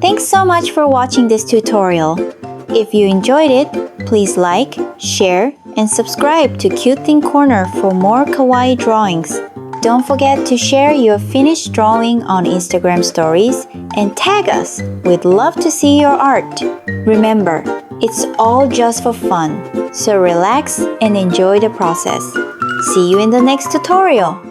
Thanks so much for watching this tutorial. If you enjoyed it, please like, share, and subscribe to Cute Thing Corner for more kawaii drawings. Don't forget to share your finished drawing on Instagram stories and tag us. We'd love to see your art. Remember, it's all just for fun, so relax and enjoy the process. See you in the next tutorial.